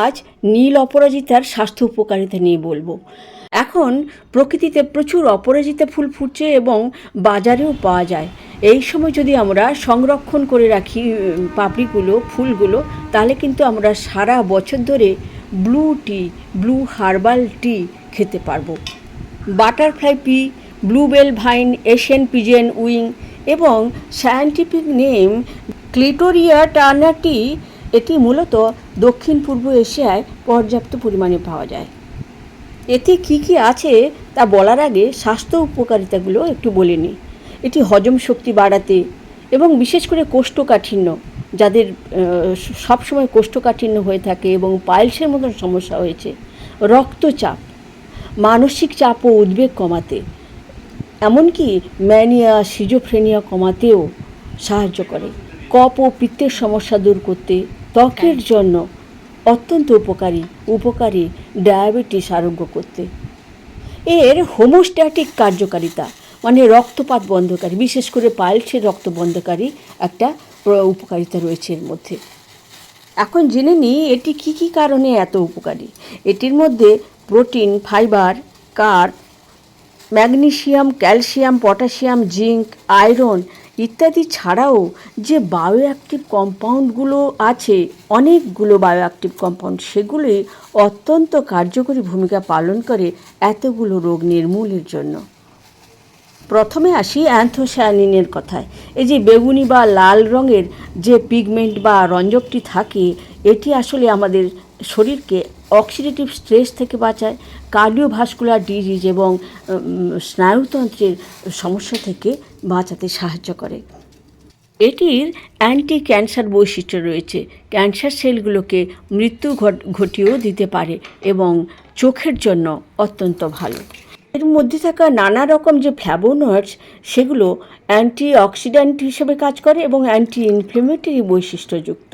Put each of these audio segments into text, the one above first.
আজ নীল অপরাজিতার স্বাস্থ্য উপকারিতা নিয়ে বলবো। এখন প্রকৃতিতে প্রচুর অপরাজিতা ফুল ফুটছে এবং বাজারেও পাওয়া যায়। এই সময় যদি আমরা সংরক্ষণ করে রাখি পাপড়িগুলো, ফুলগুলো, তাহলে কিন্তু আমরা সারা বছর ধরে ব্লু হার্বাল টি খেতে পারবো। Butterfly P, bluebell vine, Asian pigeon wing এবং সায়েন্টিফিক নেম ক্লিটোরিয়া টার্নার টি, এটি মূলত দক্ষিণ পূর্ব এশিয়ায় পর্যাপ্ত পরিমাণে পাওয়া যায়। এতে কী কী আছে তা বলার আগে স্বাস্থ্য উপকারিতাগুলো একটু বলে নিই। এটি হজম শক্তি বাড়াতে এবং বিশেষ করে কোষ্ঠকাঠিন্য, যাদের সবসময় কোষ্ঠকাঠিন্য হয়ে থাকে এবং পাইলসের মতন সমস্যা হয়েছে, রক্তচাপ, মানসিক চাপ ও উদ্বেগ কমাতে, এমনকি ম্যানিয়া সিজোফ্রেনিয়া কমাতেও সাহায্য করে। কফ ও পিত্তের সমস্যা দূর করতে, ত্বকের জন্য অত্যন্ত উপকারী ডায়াবেটিস আরোগ্য করতে। এর হোমোস্ট্যাটিক কার্যকারিতা মানে রক্তপাত বন্ধকারী, বিশেষ করে পাইলসের রক্ত বন্ধকারী একটা উপকারিতা রয়েছে এর মধ্যে। এখন জেনে নিই এটি কী কী কারণে এত উপকারী। এটির মধ্যে protein, fibre, carb, magnesium, calcium, potassium, zinc, iron ইত্যাদি ছাড়াও যে বায়োঅ্যাক্টিভ কম্পাউন্ডগুলো আছে, অনেকগুলো বায়োঅ্যাক্টিভ কম্পাউন্ড, সেগুলি অত্যন্ত কার্যকরী ভূমিকা পালন করে এতগুলো রোগ নির্মূলের জন্য। প্রথমে আসি অ্যান্থোসায়ানিনের কথায়। এই যে বেগুনি বা লাল রঙের যে পিগমেন্ট বা রঞ্জকটি থাকে, এটি আসলে আমাদের শরীরকে অক্সিডেটিভ স্ট্রেস থেকে বাঁচায়, কার্ডিওভাস্কুলার ডিজিজ এবং স্নায়ুতন্ত্রের সমস্যা থেকে বাঁচাতে সাহায্য করে। এটির অ্যান্টি ক্যান্সার বৈশিষ্ট্য রয়েছে, ক্যান্সার সেলগুলোকে মৃত্যু ঘটিয়েও দিতে পারে এবং চোখের জন্য অত্যন্ত ভালো। এর মধ্যে থাকা নানা রকম যে ফ্ল্যাভোনয়েডস, সেগুলো অ্যান্টিঅক্সিডেন্ট হিসেবে কাজ করে এবং অ্যান্টি ইনফ্লেমেটরি বৈশিষ্ট্যযুক্ত।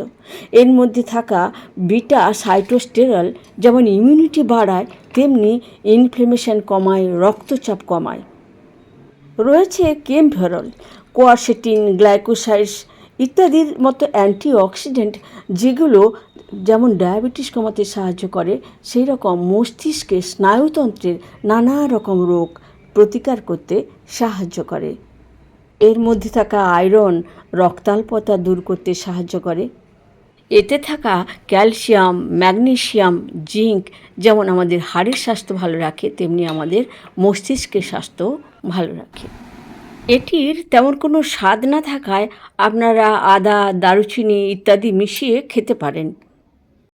এর মধ্যে থাকা বিটা সাইটোস্টেরল যেমন ইমিউনিটি বাড়ায়, তেমনি ইনফ্লেমেশন কমায়, রক্তচাপ কমায়। রয়েছে কেমফেরল, কোয়ারসেটিন, গ্লাইকোসাইডস ইত্যাদির মতো অ্যান্টিঅক্সিডেন্ট, যেগুলো যেমন ডায়াবেটিস কমাতে সাহায্য করে, সেই রকম মস্তিষ্কে স্নায়ুতন্ত্রের নানা রকম রোগ প্রতিকার করতে সাহায্য করে। এর মধ্যে থাকা আয়রন রক্তাল্পতা দূর করতে সাহায্য করে। এতে থাকা ক্যালসিয়াম, ম্যাগনেসিয়াম, জিঙ্ক যেমন আমাদের হাড়ের স্বাস্থ্য ভালো রাখে, তেমনি আমাদের মস্তিষ্কের স্বাস্থ্য ভালো রাখে। এটির তেমন কোনো স্বাদ না থাকায় আপনারা আদা, দারুচিনি ইত্যাদি মিশিয়ে খেতে পারেন।